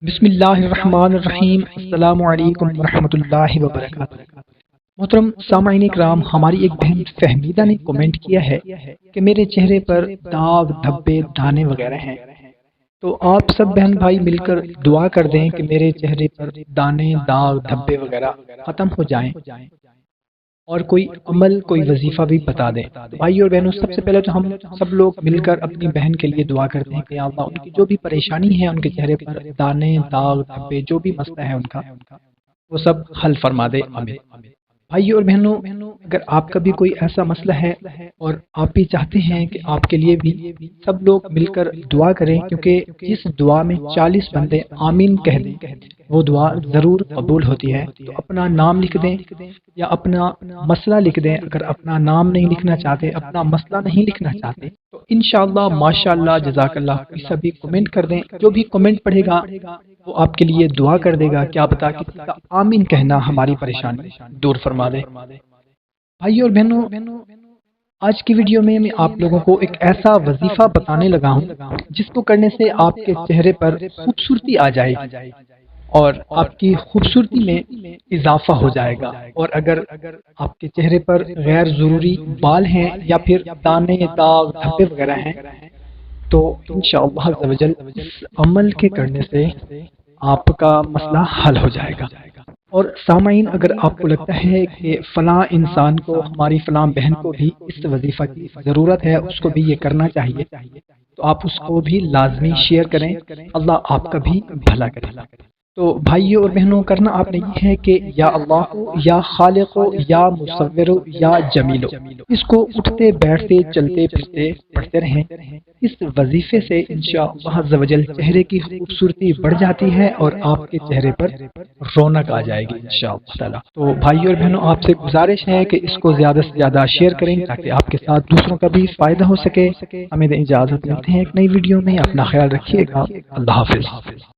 بسم اللہ الرحمن الرحیم۔ السلام علیکم ورحمۃ اللہ وبرکاتہ۔ محترم سامعین اکرام، ہماری ایک بہن فہمیدہ نے کمنٹ کیا ہے کہ میرے چہرے پر داغ، دھبے، دانے وغیرہ ہیں، تو آپ سب بہن بھائی مل کر دعا کر دیں کہ میرے چہرے پر دانے، داغ، دھبے وغیرہ ختم ہو جائیں، اور کوئی عمل، کوئی وظیفہ بھی بتا دیں۔ بھائی اور بہنوں، سب سے پہلے تو ہم سب لوگ مل کر اپنی بہن کے لیے دعا کرتے ہیں کہ یا اللہ ان کی جو بھی پریشانی ہے، ان کے چہرے پر دانے، داغ، دھبے، جو بھی مسئلہ ہے ان کا، وہ سب حل فرما دے، آمین۔ بھائی اور بہنوں، اگر آپ کا بھی کوئی ایسا مسئلہ ہے اور آپ بھی چاہتے ہیں کہ آپ کے لیے بھی سب لوگ مل کر دعا کریں، کیونکہ جس دعا میں 40 بندے آمین کہہ دیں وہ دعا ضرور قبول ہوتی ہے، تو اپنا نام لکھ دیں یا اپنا مسئلہ لکھ دیں۔ اگر اپنا نام نہیں لکھنا چاہتے، اپنا مسئلہ نہیں لکھنا چاہتے، تو انشاءاللہ، ماشاءاللہ، جزاک اللہ، کوئی سبھی کمنٹ کر دیں۔ جو بھی کمنٹ پڑھے گا وہ آپ کے لیے دعا کر دے گا، کیا بتا کسی کا آمین کہنا ہماری پریشانی دور فرما دے۔ بھائی اور بہنوں، آج کی ویڈیو میں آپ لوگوں کو ایک ایسا وظیفہ بتانے لگا ہوں جس کو کرنے سے آپ کے چہرے پر خوبصورتی آ جائے گی اور آپ کی خوبصورتی میں اضافہ ہو جائے گا۔ اور اگر آپ کے چہرے پر غیر ضروری بال ہیں یا پھر دانے، داغ، دھبے وغیرہ ہیں، تو انشاءاللہ عز و جل اس عمل کے کرنے سے آپ کا مسئلہ حل ہو جائے گا۔ اور سامعین، اگر آپ کو لگتا ہے کہ فلاں انسان کو، ہماری فلاں بہن کو بھی اس وظیفہ کی ضرورت ہے، اس کو بھی یہ کرنا چاہیے، تو آپ اس کو بھی لازمی شیئر کریں۔ اللہ آپ کا بھی بھلا کرے۔ تو بھائیوں اور بہنوں، کرنا آپ نے یہ ہے کہ یا اللہ ہو، یا خالق ہو، یا مصور ہو، یا جمیل ہو، اس کو اٹھتے بیٹھتے چلتے پھرتے پڑھتے رہیں۔ اس وظیفے سے انشاءاللہ عز و جل چہرے کی خوبصورتی بڑھ جاتی ہے اور آپ کے چہرے پر رونق آ جائے گی انشاءاللہ تعالی۔ تو بھائیوں اور بہنوں، آپ سے گزارش ہے کہ اس کو زیادہ سے زیادہ شیئر کریں تاکہ آپ کے ساتھ دوسروں کا بھی فائدہ ہو سکے۔ ہمیں اجازت، ملتے ہیں ایک نئی ویڈیو میں، اپنا خیال رکھیے گا۔ اللہ حافظ۔